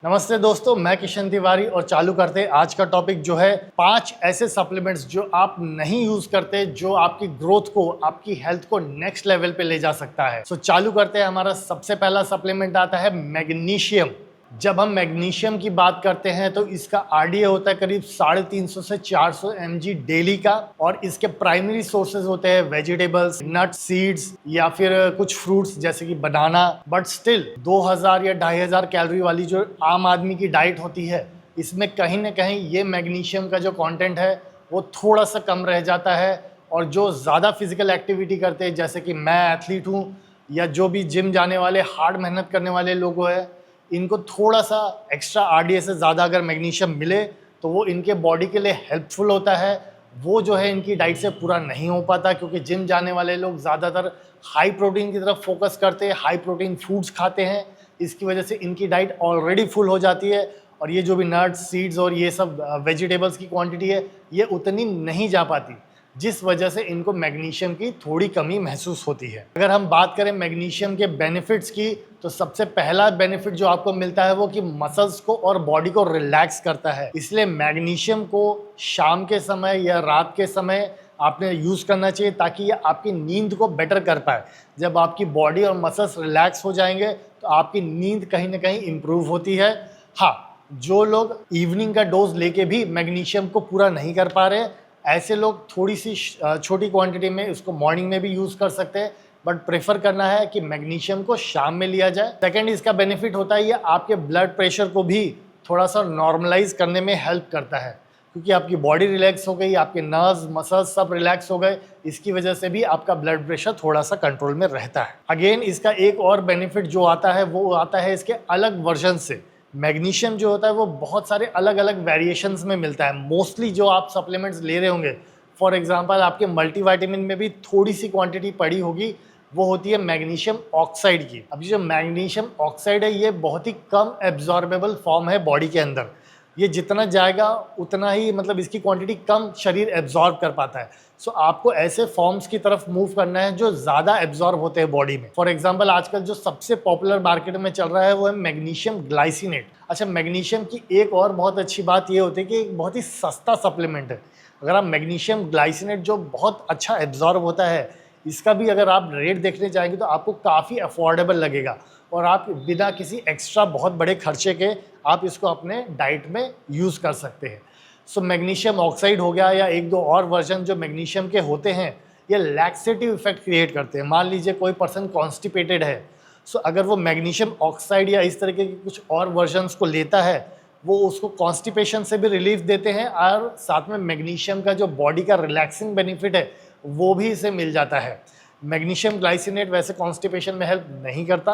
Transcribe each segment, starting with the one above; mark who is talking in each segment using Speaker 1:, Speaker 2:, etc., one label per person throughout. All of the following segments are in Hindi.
Speaker 1: नमस्ते दोस्तों, मैं किशन तिवारी और चालू करते हैं आज का टॉपिक जो है 5 ऐसे सप्लीमेंट्स जो आप नहीं यूज करते जो आपकी ग्रोथ को, आपकी हेल्थ को नेक्स्ट लेवल पे ले जा सकता है। चालू करते हैं। हमारा सबसे पहला सप्लीमेंट आता है मैग्नीशियम। जब हम मैग्नीशियम की बात करते हैं तो इसका आरडीए होता है करीब 350 से 400 mg डेली का, और इसके प्राइमरी सोर्सेज होते हैं वेजिटेबल्स, नट, सीड्स या फिर कुछ फ्रूट्स जैसे कि बनाना। बट स्टिल 2000 या 2500 कैलोरी वाली जो आम आदमी की डाइट होती है, इसमें कहीं ना कहीं ये मैग्नीशियम का जो कंटेंट है वो थोड़ा सा कम रह जाता है। और जो ज़्यादा फिजिकल एक्टिविटी करते हैं, जैसे कि मैं एथलीट हूँ या जो भी जिम जाने वाले हार्ड मेहनत करने वाले लोग हैं, इनको थोड़ा सा एक्स्ट्रा आरडीए से ज़्यादा अगर मैग्नीशियम मिले तो वो इनके बॉडी के लिए हेल्पफुल होता है। वो जो है इनकी डाइट से पूरा नहीं हो पाता, क्योंकि जिम जाने वाले लोग ज़्यादातर हाई प्रोटीन की तरफ फोकस करते हैं, हाई प्रोटीन फूड्स खाते हैं। इसकी वजह से इनकी डाइट ऑलरेडी फुल हो जाती है, और ये जो भी नट्स, सीड्स और ये सब वेजिटेबल्स की क्वांटिटी है ये उतनी नहीं जा पाती, जिस वजह से इनको मैग्नीशियम की थोड़ी कमी महसूस होती है। अगर हम बात करें मैग्नीशियम के बेनिफिट्स की, तो सबसे पहला बेनिफिट जो आपको मिलता है वो कि मसल्स को और बॉडी को रिलैक्स करता है। इसलिए मैग्नीशियम को शाम के समय या रात के समय आपने यूज़ करना चाहिए, ताकि ये आपकी नींद को बेटर कर पाए। जब आपकी बॉडी और मसल्स रिलैक्स हो जाएंगे तो आपकी नींद कहीं ना कहीं इम्प्रूव होती है। हाँ, जो लोग इवनिंग का डोज लेके भी मैग्नीशियम को पूरा नहीं कर पा रहे, ऐसे लोग थोड़ी सी छोटी क्वांटिटी में इसको मॉर्निंग में भी यूज़ कर सकते हैं, बट प्रेफर करना है कि मैग्नीशियम को शाम में लिया जाए। सेकेंड, इसका बेनिफिट होता है ये आपके ब्लड प्रेशर को भी थोड़ा सा नॉर्मलाइज करने में हेल्प करता है, क्योंकि आपकी बॉडी रिलैक्स हो गई, आपके नर्व्स, मसल्स सब रिलैक्स हो गए। इसकी वजह से भी आपका ब्लड प्रेशर थोड़ा सा कंट्रोल में रहता है। अगेन, इसका एक और बेनिफिट जो आता है वो आता है इसके अलग वर्जन से। मैग्नीशियम जो होता है वो बहुत सारे अलग अलग वेरिएशंस में मिलता है। मोस्टली जो आप सप्लीमेंट्स ले रहे होंगे, फॉर एग्जांपल आपके मल्टीविटामिन में भी थोड़ी सी क्वांटिटी पड़ी होगी, वो होती है मैग्नीशियम ऑक्साइड की। अब जो मैग्नीशियम ऑक्साइड है ये बहुत ही कम एब्जॉर्बेबल फॉर्म है बॉडी के अंदर। ये जितना जाएगा उतना ही, मतलब इसकी क्वांटिटी कम शरीर एब्जॉर्ब कर पाता है। सो आपको ऐसे फॉर्म्स की तरफ मूव करना है जो ज़्यादा एब्जॉर्ब होते हैं बॉडी में। फॉर एग्जांपल आजकल जो सबसे पॉपुलर मार्केट में चल रहा है वो है मैग्नीशियम ग्लाइसिनेट। अच्छा, मैग्नीशियम की एक और बहुत अच्छी बात ये होती है कि एक बहुत ही सस्ता सप्लीमेंट है। अगर आप मैग्नीशियम ग्लाइसिनेट जो बहुत अच्छा एब्जॉर्ब होता है, इसका भी अगर आप रेट देखने जाएंगे तो आपको काफ़ी अफोर्डेबल लगेगा, और आप बिना किसी एक्स्ट्रा बहुत बड़े खर्चे के आप इसको अपने डाइट में यूज़ कर सकते हैं। सो मैग्नीशियम ऑक्साइड हो गया, या एक दो और वर्जन जो मैग्नीशियम के होते हैं, ये लैक्सेटिव इफेक्ट क्रिएट करते हैं। मान लीजिए कोई पर्सन कॉन्स्टिपेटेड है, सो अगर वो मैग्नीशियम ऑक्साइड या इस तरीके के कुछ और वर्जन्स को लेता है, वो उसको कॉन्स्टिपेशन से भी रिलीफ देते हैं, और साथ में मैग्नीशियम का जो बॉडी का रिलैक्सिंग बेनिफिट है वो भी इसे मिल जाता है। मैग्नीशियम ग्लाइसिनेट वैसे कॉन्स्टिपेशन में हेल्प नहीं करता।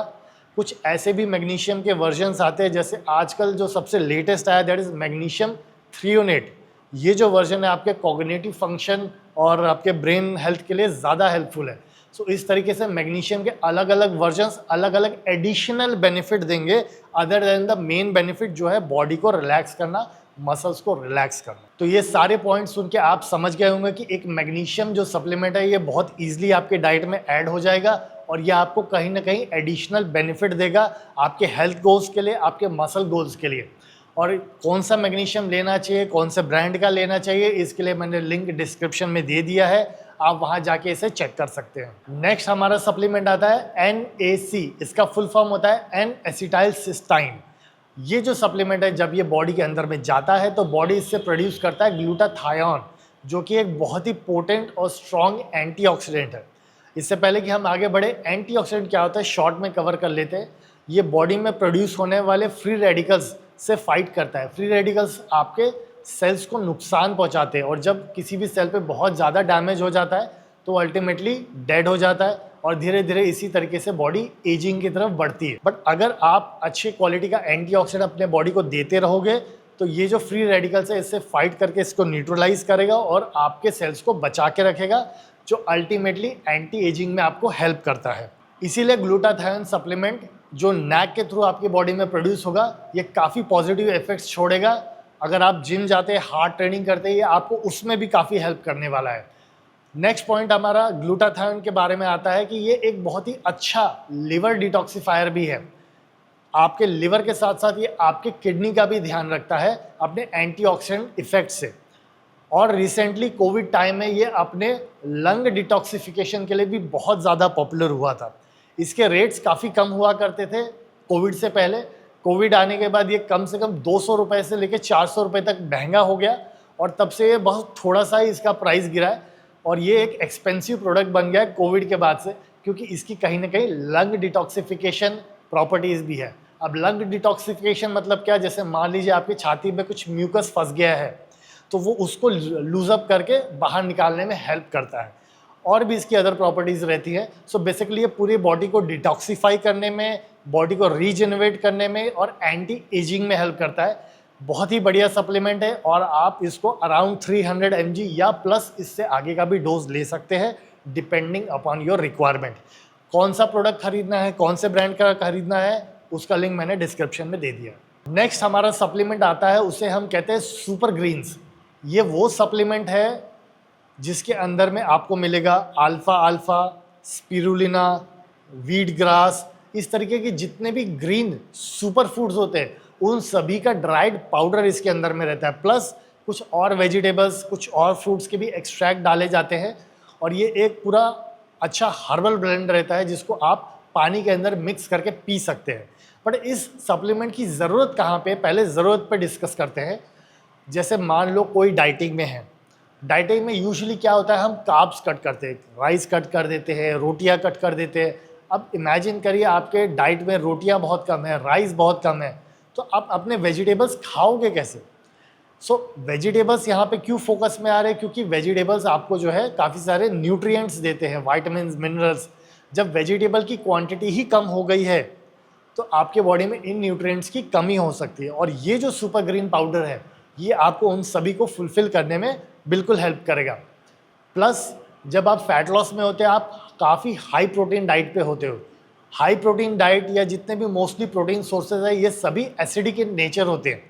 Speaker 1: कुछ ऐसे भी मैग्नीशियम के वर्जन्स आते हैं, जैसे आजकल जो सबसे लेटेस्ट आया दैट इज़ मैग्नीशियम थ्रियोनेट। ये जो वर्जन है आपके कॉग्निटिव फंक्शन और आपके ब्रेन हेल्थ के लिए ज़्यादा हेल्पफुल है। सो इस तरीके से मैग्नीशियम के अलग अलग वर्जन्स अलग अलग एडिशनल बेनिफिट देंगे, other than the main benefit जो है बॉडी को रिलैक्स करना, मसल्स को रिलैक्स करना। तो ये सारे पॉइंट्स सुन के आप समझ गए होंगे कि एक मैग्नीशियम जो सप्लीमेंट है ये बहुत ईजिली आपके डाइट में ऐड हो जाएगा, और ये आपको कहीं ना कहीं एडिशनल बेनिफिट देगा आपके हेल्थ गोल्स के लिए, आपके मसल गोल्स के लिए। और कौन सा मैग्नीशियम लेना चाहिए, कौन से ब्रांड का लेना चाहिए, इसके लिए मैंने लिंक डिस्क्रिप्शन में दे दिया है, आप वहां जाके इसे चेक कर सकते हैं। नेक्स्ट हमारा सप्लीमेंट आता है NAC। इसका फुल फॉर्म होता है एन एसिटाइल सिस्टाइन। ये जो सप्लीमेंट है जब ये बॉडी के अंदर में जाता है तो बॉडी इससे प्रोड्यूस करता है ग्लूटाथायोन, जो कि एक बहुत ही पोटेंट और स्ट्रॉन्ग एंटीऑक्सीडेंट है। इससे पहले कि हम आगे बढ़े, एंटीऑक्सीडेंट क्या होता है शॉर्ट में कवर कर लेते हैं। ये बॉडी में प्रोड्यूस होने वाले फ्री रेडिकल्स से फाइट करता है। फ्री रेडिकल्स आपके सेल्स को नुकसान पहुंचाते हैं, और जब किसी भी सेल पे बहुत ज़्यादा डैमेज हो जाता है तो अल्टीमेटली डेड हो जाता है, और धीरे धीरे इसी तरीके से बॉडी एजिंग की तरफ बढ़ती है। बट अगर आप अच्छे क्वालिटी का एंटीऑक्सीडेंट अपने बॉडी को देते रहोगे तो ये जो फ्री रेडिकल्स है इससे फाइट करके इसको न्यूट्रलाइज करेगा और आपके सेल्स को बचा के रखेगा, जो अल्टीमेटली एंटी एजिंग में आपको हेल्प करता है। इसीलिए ग्लूटाथायोन सप्लीमेंट जो NAC के थ्रू आपकी बॉडी में प्रोड्यूस होगा, ये काफ़ी पॉजिटिव इफेक्ट्स छोड़ेगा। अगर आप जिम जाते हैं, हार्ड ट्रेनिंग करते हैं, ये आपको उसमें भी काफ़ी हेल्प करने वाला है। नेक्स्ट पॉइंट हमारा ग्लूटाथायोन के बारे में आता है कि ये एक बहुत ही अच्छा लिवर डिटॉक्सिफायर भी है। आपके लिवर के साथ साथ ये आपके किडनी का भी ध्यान रखता है अपने एंटीऑक्सीडेंट इफेक्ट से। और रिसेंटली कोविड टाइम में ये अपने लंग डिटॉक्सिफिकेशन के लिए भी बहुत ज़्यादा पॉपुलर हुआ था। इसके रेट्स काफ़ी कम हुआ करते थे कोविड से पहले। कोविड आने के बाद ये कम से कम 200 रुपये से लेकर 400 रुपये तक महंगा हो गया और तब से ये बहुत थोड़ा सा ही इसका प्राइस गिरा है और ये एक एक्सपेंसिव प्रोडक्ट बन गया है कोविड के बाद से, क्योंकि इसकी कहीं ना कहीं लंग डिटॉक्सिफिकेशन प्रॉपर्टीज़ भी है। अब लंग डिटॉक्सिफिकेशन मतलब क्या, जैसे मान लीजिए आपकी छाती में कुछ म्यूकस फंस गया है तो वो उसको लूजअप करके बाहर निकालने में हेल्प करता है। और भी इसकी अदर प्रॉपर्टीज़ रहती है। सो बेसिकली ये पूरी बॉडी को डिटॉक्सीफाई करने में, बॉडी को रीजनरेट करने में और एंटी एजिंग में हेल्प करता है। बहुत ही बढ़िया सप्लीमेंट है और आप इसको अराउंड 300 mg या प्लस इससे आगे का भी डोज ले सकते हैं डिपेंडिंग अपॉन योर रिक्वायरमेंट। कौन सा प्रोडक्ट खरीदना है, कौन से ब्रांड का खरीदना है, उसका लिंक मैंने डिस्क्रिप्शन में दे दिया। नेक्स्ट हमारा सप्लीमेंट आता है, उसे हम कहते हैं सुपर ग्रीन्स। ये वो सप्लीमेंट है जिसके अंदर में आपको मिलेगा अल्फा, स्पिरुलिना, वीट ग्रास, इस तरीके के जितने भी ग्रीन सुपर फूड्स होते हैं उन सभी का ड्राइड पाउडर इसके अंदर में रहता है। प्लस कुछ और वेजिटेबल्स, कुछ और फ्रूट्स के भी एक्सट्रैक्ट डाले जाते हैं और ये एक पूरा अच्छा हर्बल ब्लेंड रहता है जिसको आप पानी के अंदर मिक्स करके पी सकते हैं। बट इस सप्लीमेंट की ज़रूरत कहाँ पे, पहले ज़रूरत पे डिस्कस करते हैं। जैसे मान लो कोई डाइटिंग में है, डाइटिंग में यूजुअली क्या होता है, हम कार्ब्स कट करते हैं, राइस कट कर देते हैं, रोटियां कट कर देते हैं। अब इमेजिन करिए आपके डाइट में रोटियां बहुत कम है, राइस बहुत कम है, तो आप अपने वेजिटेबल्स खाओगे कैसे? वेजिटेबल्स यहाँ पे क्यों फोकस में आ रहे हैं, क्योंकि वेजिटेबल्स आपको जो है काफ़ी सारे न्यूट्रिएंट्स देते हैं, वाइटामिन, मिनरल्स। जब वेजिटेबल की क्वांटिटी ही कम हो गई है तो आपके बॉडी में इन न्यूट्रिएंट्स की कमी हो सकती है और ये जो सुपर ग्रीन पाउडर है ये आपको उन सभी को फुलफिल करने में बिल्कुल हेल्प करेगा। प्लस जब आप फैट लॉस में होते हैं, आप काफ़ी हाई प्रोटीन डाइट पे होते हो। हाई प्रोटीन डाइट या जितने भी मोस्टली प्रोटीन सोर्सेज है ये सभी एसिडिक इन नेचर होते हैं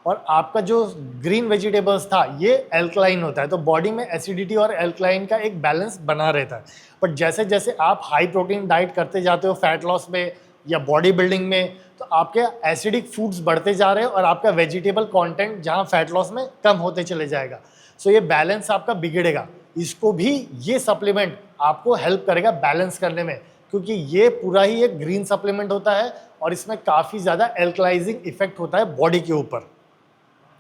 Speaker 1: और आपका जो ग्रीन वेजिटेबल्स था ये एल्कलाइन होता है, तो बॉडी में एसिडिटी और एल्कलाइन का एक बैलेंस बना रहता है। बट जैसे जैसे आप हाई प्रोटीन डाइट करते जाते हो फैट लॉस में या बॉडी बिल्डिंग में, तो आपके एसिडिक फूड्स बढ़ते जा रहे हैं और आपका वेजिटेबल कंटेंट जहां फैट लॉस में कम होते चले जाएगा। सो ये बैलेंस आपका बिगड़ेगा। इसको भी ये सप्लीमेंट आपको हेल्प करेगा बैलेंस करने में, क्योंकि ये पूरा ही एक ग्रीन सप्लीमेंट होता है और इसमें काफ़ी ज़्यादा एल्कलाइजिंग इफेक्ट होता है बॉडी के ऊपर।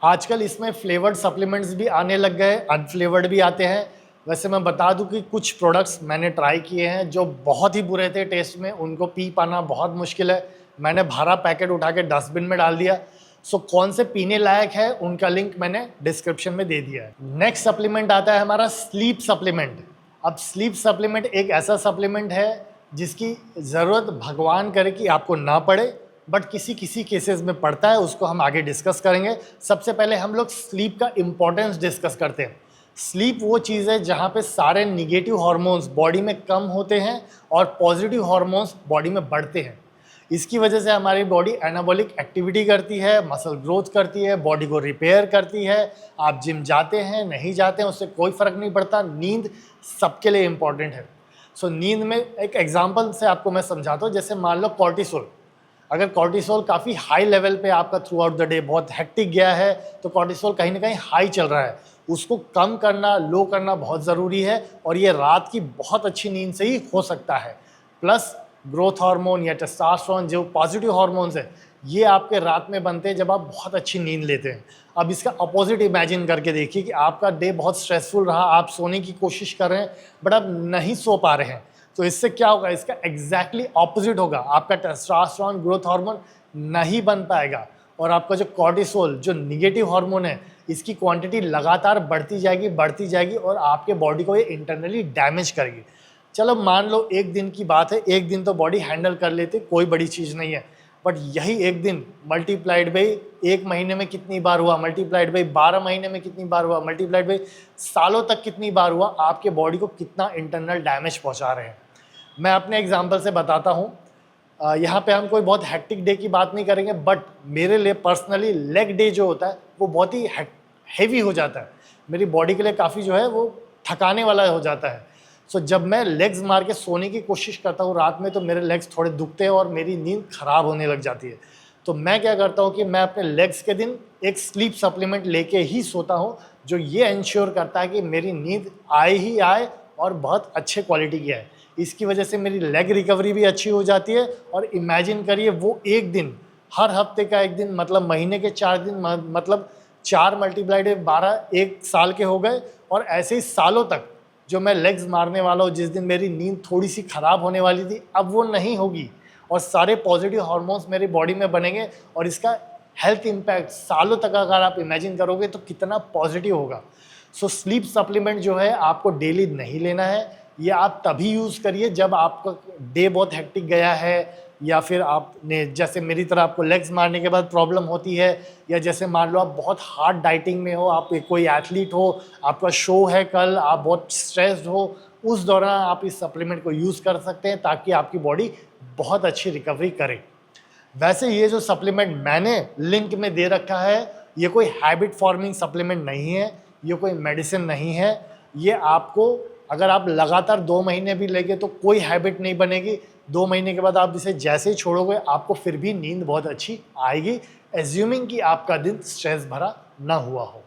Speaker 1: आजकल इसमें फ्लेवर्ड सप्लीमेंट्स भी आने लग गए, अनफ्लेवर्ड भी आते हैं। वैसे मैं बता दूं कि कुछ प्रोडक्ट्स मैंने ट्राई किए हैं जो बहुत ही बुरे थे टेस्ट में, उनको पी पाना बहुत मुश्किल है। मैंने भरा पैकेट उठा के डस्टबिन में डाल दिया। सो कौन से पीने लायक है उनका लिंक मैंने डिस्क्रिप्शन में दे दिया है। नेक्स्ट सप्लीमेंट आता है हमारा स्लीप सप्लीमेंट। अब स्लीप सप्लीमेंट एक ऐसा सप्लीमेंट है जिसकी ज़रूरत भगवान करे कि आपको ना पड़े, बट किसी किसी केसेस में पड़ता है, उसको हम आगे डिस्कस करेंगे। सबसे पहले हम लोग स्लीप का इम्पोर्टेंस डिस्कस करते हैं। स्लीप वो चीज़ है जहाँ पे सारे निगेटिव हार्मोन्स बॉडी में कम होते हैं और पॉजिटिव हार्मोन्स बॉडी में बढ़ते हैं। इसकी वजह से हमारी बॉडी एनाबॉलिक एक्टिविटी करती है, मसल ग्रोथ करती है, बॉडी को रिपेयर करती है। आप जिम जाते हैं नहीं जाते हैं उससे कोई फ़र्क नहीं पड़ता। नींद सबके लिए इम्पॉर्टेंट है। सो नींद में एक एग्जांपल से आपको मैं समझाता हूँ। जैसे मान लो कॉर्टिसोल, अगर कॉर्टिसोल काफ़ी हाई लेवल पे आपका थ्रू आउट द डे बहुत हेक्टिक गया है तो कॉर्टिसोल कहीं ना कहीं हाई चल रहा है, उसको कम करना, लो करना बहुत ज़रूरी है और ये रात की बहुत अच्छी नींद से ही हो सकता है। प्लस ग्रोथ हार्मोन या टेस्टोस्टेरोन जो पॉजिटिव हार्मोन्स है ये आपके रात में बनते हैं जब आप बहुत अच्छी नींद लेते हैं। अब इसका अपोजिट इमेजिन करके देखिए कि आपका डे बहुत स्ट्रेसफुल रहा, आप सोने की कोशिश कर रहे हैं बट आप नहीं सो पा रहे हैं, तो इससे क्या होगा, इसका एग्जैक्टली ऑपोजिट होगा। आपका टेस्टोस्टेरोन ग्रोथ हार्मोन नहीं बन पाएगा और आपका जो कॉर्टिसोल जो निगेटिव हार्मोन है इसकी क्वांटिटी लगातार बढ़ती जाएगी और आपके बॉडी को ये इंटरनली डैमेज करेगी। चलो मान लो एक दिन की बात है, एक दिन तो बॉडी हैंडल कर लेती, कोई बड़ी चीज़ नहीं है, बट यही एक दिन मल्टीप्लाइड बाई एक महीने में कितनी बार हुआ, मल्टीप्लाइड बाई 12 महीने में कितनी बार हुआ, मल्टीप्लाइड बाई सालों तक कितनी बार हुआ, आपके बॉडी को कितना इंटरनल डैमेज पहुंचा रहे हैं। मैं अपने एग्जांपल से बताता हूं। यहाँ पे हम कोई बहुत हेक्टिक डे की बात नहीं करेंगे, बट मेरे लिए पर्सनली लेग डे जो होता है वो बहुत ही हैवी हो जाता है, मेरी बॉडी के लिए काफ़ी जो है वो थकाने वाला हो जाता है। सो जब मैं लेग्स मार के सोने की कोशिश करता हूँ रात में तो मेरे लेग्स थोड़े दुखते हैं और मेरी नींद खराब होने लग जाती है। तो मैं क्या करता हूँ कि मैं अपने लेग्स के दिन एक स्लीप सप्लीमेंट लेके ही सोता हूँ, जो ये इंश्योर करता है कि मेरी नींद आए ही आए और बहुत अच्छे क्वालिटी की है। इसकी वजह से मेरी लेग रिकवरी भी अच्छी हो जाती है। और इमेजिन करिए वो एक दिन, हर हफ्ते का एक दिन, मतलब महीने के 4 दिन, मतलब 4 मल्टीप्लाइड 12 एक साल के हो गए। और ऐसे ही सालों तक जो मैं लेग्स मारने वाला हूँ, जिस दिन मेरी नींद थोड़ी सी ख़राब होने वाली थी अब वो नहीं होगी और सारे पॉजिटिव हार्मोन्स मेरी बॉडी में बनेंगे। और इसका हेल्थ इम्पैक्ट सालों तक अगर आप इमेजिन करोगे तो कितना पॉजिटिव होगा। सो स्लीप सप्लीमेंट जो है आपको डेली नहीं लेना है। ये आप तभी यूज़ करिए जब आपका डे बहुत हेक्टिक गया है, या फिर आपने जैसे मेरी तरह आपको लेग्स मारने के बाद प्रॉब्लम होती है, या जैसे मान लो आप बहुत हार्ड डाइटिंग में हो, आप कोई एथलीट हो, आपका शो है कल, आप बहुत स्ट्रेस्ड हो, उस दौरान आप इस सप्लीमेंट को यूज़ कर सकते हैं ताकि आपकी बॉडी बहुत अच्छी रिकवरी करे। वैसे ये जो सप्लीमेंट मैंने लिंक में दे रखा है, ये कोई हैबिट फॉर्मिंग सप्लीमेंट नहीं है, ये कोई मेडिसिन नहीं है। ये आपको अगर आप लगातार 2 महीने भी लेंगे तो कोई हैबिट नहीं बनेगी। 2 महीने के बाद आप इसे जैसे ही छोड़ोगे आपको फिर भी नींद बहुत अच्छी आएगी, एज्यूमिंग कि आपका दिन स्ट्रेस भरा ना हुआ हो।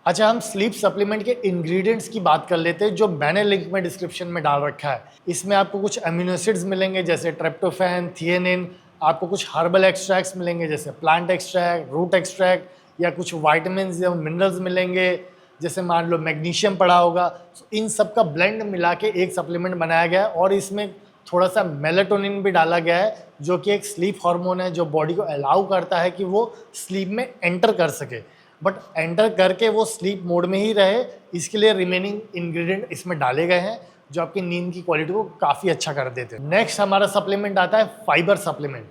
Speaker 1: अच्छा, हम स्लीप सप्लीमेंट के इंग्रेडिएंट्स की बात कर लेते हैं जो मैंने लिंक में डिस्क्रिप्शन में डाल रखा है। इसमें आपको कुछ अमीनो एसिड्स मिलेंगे जैसे ट्रिप्टोफैन, थियानिन, आपको कुछ हर्बल एक्सट्रैक्ट्स मिलेंगे जैसे प्लांट एक्सट्रैक्ट, रूट एक्सट्रैक्ट, या कुछ वाइटामिन या मिनरल्स मिलेंगे जैसे मान लो मैग्नीशियम पड़ा होगा। तो इन सब का ब्लेंड मिला के एक सप्लीमेंट बनाया गया है और इसमें थोड़ा सा मेलाटोनिन भी डाला गया है जो कि एक स्लीप हार्मोन है जो बॉडी को अलाउ करता है कि वो स्लीप में एंटर कर सके, बट एंटर करके वो स्लीप मोड में ही रहे। इसके लिए रिमेनिंग इंग्रेडिएंट इसमें डाले गए हैं जो आपकी नींद की क्वालिटी को काफ़ी अच्छा कर देते हैं। नेक्स्ट हमारा सप्लीमेंट आता है फाइबर सप्लीमेंट।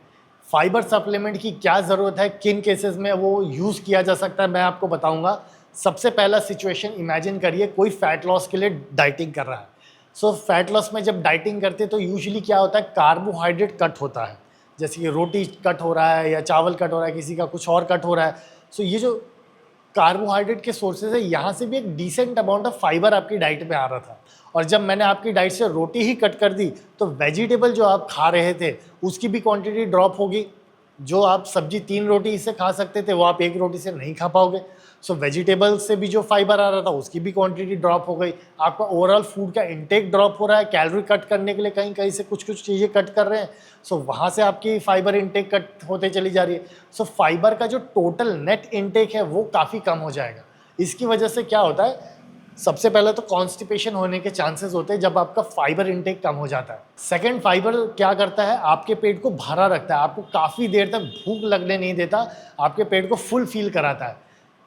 Speaker 1: फाइबर सप्लीमेंट की क्या ज़रूरत है, किन केसेस में वो यूज़ किया जा सकता है, मैं आपको बताऊंगा। सबसे पहला सिचुएशन इमेजिन करिए, कोई फैट लॉस के लिए डाइटिंग कर रहा है। सो फैट लॉस में जब डाइटिंग करते हैं तो यूजुअली क्या होता है, कार्बोहाइड्रेट कट होता है, जैसे कि रोटी कट हो रहा है या चावल कट हो रहा है, किसी का कुछ और कट हो रहा है। सो ये जो कार्बोहाइड्रेट के सोर्सेज है, यहाँ से भी एक डिसेंट अमाउंट ऑफ फाइबर आपकी डाइट में आ रहा था। और जब मैंने आपकी डाइट से रोटी ही कट कर दी तो वेजिटेबल जो आप खा रहे थे उसकी भी क्वांटिटी ड्रॉप होगी। जो आप सब्जी 3 रोटी से खा सकते थे वो आप 1 रोटी से नहीं खा पाओगे। सो वेजिटेबल से भी जो फाइबर आ रहा था उसकी भी क्वांटिटी ड्रॉप हो गई। आपका ओवरऑल फूड का इंटेक ड्रॉप हो रहा है, कैलोरी कट करने के लिए कहीं कहीं से कुछ कुछ चीज़ें कट कर रहे हैं। सो वहाँ से आपकी फाइबर इंटेक कट होते चली जा रही है। सो फाइबर का जो टोटल नेट इंटेक है वो काफ़ी कम हो जाएगा। इसकी वजह से क्या होता है, सबसे पहले तो कॉन्स्टिपेशन होने के चांसेस होते हैं जब आपका फाइबर इंटेक कम हो जाता है। सेकंड, फाइबर क्या करता है, आपके पेट को भरा रखता है, आपको काफ़ी देर तक भूख लगने नहीं देता, आपके पेट को फुल फील कराता है।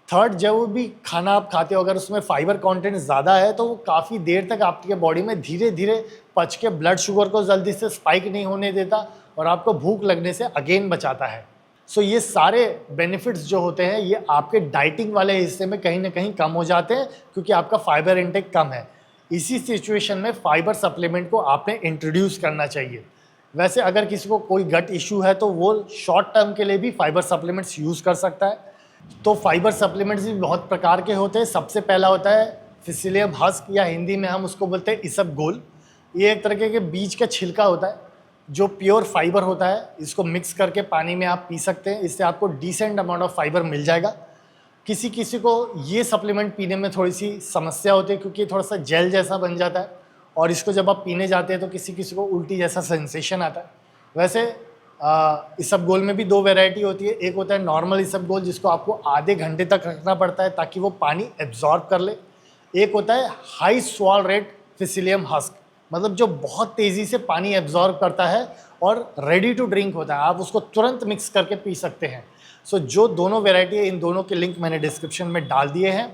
Speaker 1: थर्ड, जब भी खाना आप खाते हो अगर उसमें फाइबर कंटेंट ज़्यादा है तो वो काफ़ी देर तक आपके बॉडी में धीरे धीरे पच के ब्लड शुगर को जल्दी से स्पाइक नहीं होने देता और आपको भूख लगने से अगेन बचाता है। सो ये सारे बेनिफिट्स जो होते हैं ये आपके डाइटिंग वाले हिस्से में कहीं ना कहीं कम हो जाते हैं क्योंकि आपका फाइबर इंटेक कम है। इसी सिचुएशन में फाइबर सप्लीमेंट को आपने इंट्रोड्यूस करना चाहिए। वैसे अगर किसी को कोई गट इशू है तो वो शॉर्ट टर्म के लिए भी फाइबर सप्लीमेंट्स यूज़ कर सकता है। तो फाइबर सप्लीमेंट्स भी बहुत प्रकार के होते हैं। सबसे पहला होता है फिसीलियम हस्क, या हिंदी में हम उसको बोलते हैं इसबगोल। ये एक तरह के बीज का छिलका होता है जो प्योर फाइबर होता है। इसको मिक्स करके पानी में आप पी सकते हैं, इससे आपको डिसेंट अमाउंट ऑफ फाइबर मिल जाएगा। किसी किसी को ये सप्लीमेंट पीने में थोड़ी सी समस्या होती है क्योंकि थोड़ा सा जेल जैसा बन जाता है और इसको जब आप पीने जाते हैं तो किसी किसी को उल्टी जैसा सेंसेशन आता है। वैसे इसबगोल में भी 2 वैरायटी होती है। एक होता है नॉर्मल इसबगोल जिसको आपको आधे घंटे तक रखना पड़ता है ताकि वो पानी एब्जॉर्ब कर ले। एक होता है हाई स्वाल रेट फिसीलियम हस्क, मतलब जो बहुत तेज़ी से पानी एब्जॉर्ब करता है और रेडी टू ड्रिंक होता है, आप उसको तुरंत मिक्स करके पी सकते हैं। सो जो दोनों वैरायटी है इन दोनों के लिंक मैंने डिस्क्रिप्शन में डाल दिए हैं।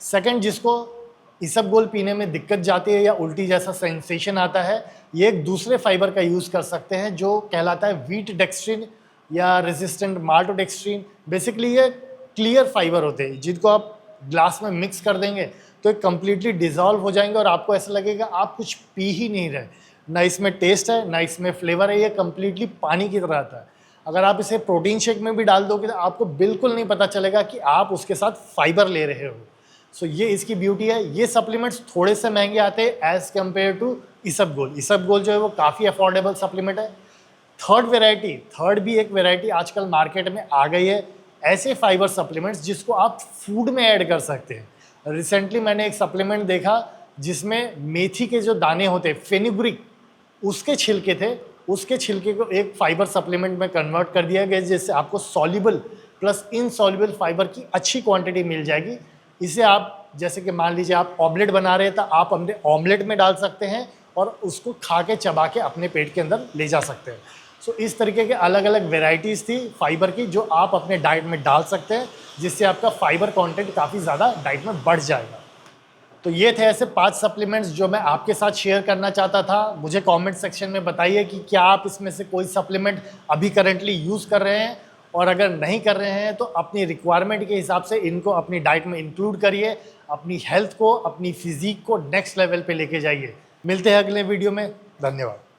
Speaker 1: सेकंड, जिसको इसबगोल पीने में दिक्कत जाती है या उल्टी जैसा सेंसेशन आता है, ये एक दूसरे फाइबर का यूज़ कर सकते हैं जो कहलाता है व्हीट डेक्स्ट्रिन या रेजिस्टेंट माल्टोडेक्स्ट्रिन। बेसिकली ये क्लियर फाइबर होते हैं जिनको आप ग्लास में मिक्स कर देंगे तो ये कम्प्लीटली डिज़ोल्व हो जाएंगे और आपको ऐसा लगेगा आप कुछ पी ही नहीं रहे। ना इसमें टेस्ट है ना इसमें फ्लेवर है, ये कम्प्लीटली पानी की तरह आता है। अगर आप इसे प्रोटीन शेक में भी डाल दोगे तो आपको बिल्कुल नहीं पता चलेगा कि आप उसके साथ फाइबर ले रहे हो। सो ये इसकी ब्यूटी है। ये सप्लीमेंट्स थोड़े से महंगे आते हैं एज कम्पेयर टू इसबगोल। इसबगोल जो है वो काफ़ी अफोर्डेबल सप्लीमेंट है। थर्ड भी एक वेराइटी आजकल मार्केट में आ गई है, ऐसे फाइबर सप्लीमेंट्स जिसको आप फूड में ऐड कर सकते हैं। रिसेंटली मैंने एक सप्लीमेंट देखा जिसमें मेथी के जो दाने होते हैं, फेनुग्रीक, उसके छिलके थे, उसके छिलके को एक फाइबर सप्लीमेंट में कन्वर्ट कर दिया गया, जिससे आपको सॉल्युबल प्लस इनसॉल्युबल फाइबर की अच्छी क्वांटिटी मिल जाएगी। इसे आप जैसे कि मान लीजिए आप ऑमलेट बना रहे हैं तो आप अपने ऑमलेट में डाल सकते हैं और उसको खा के चबा के अपने पेट के अंदर ले जा सकते हैं। सो इस तरीके के अलग अलग वेराइटीज़ थी फाइबर की जो आप अपने डाइट में डाल सकते हैं, जिससे आपका फाइबर कंटेंट काफ़ी ज़्यादा डाइट में बढ़ जाएगा। तो ये थे ऐसे 5 सप्लीमेंट्स जो मैं आपके साथ शेयर करना चाहता था। मुझे कमेंट सेक्शन में बताइए कि क्या आप इसमें से कोई सप्लीमेंट अभी करंटली यूज़ कर रहे हैं, और अगर नहीं कर रहे हैं तो अपनी रिक्वायरमेंट के हिसाब से इनको अपनी डाइट में इंक्लूड करिए। अपनी हेल्थ को, अपनी फिजिक को नेक्स्ट लेवल पे लेके जाइए। मिलते हैं अगले वीडियो में। धन्यवाद।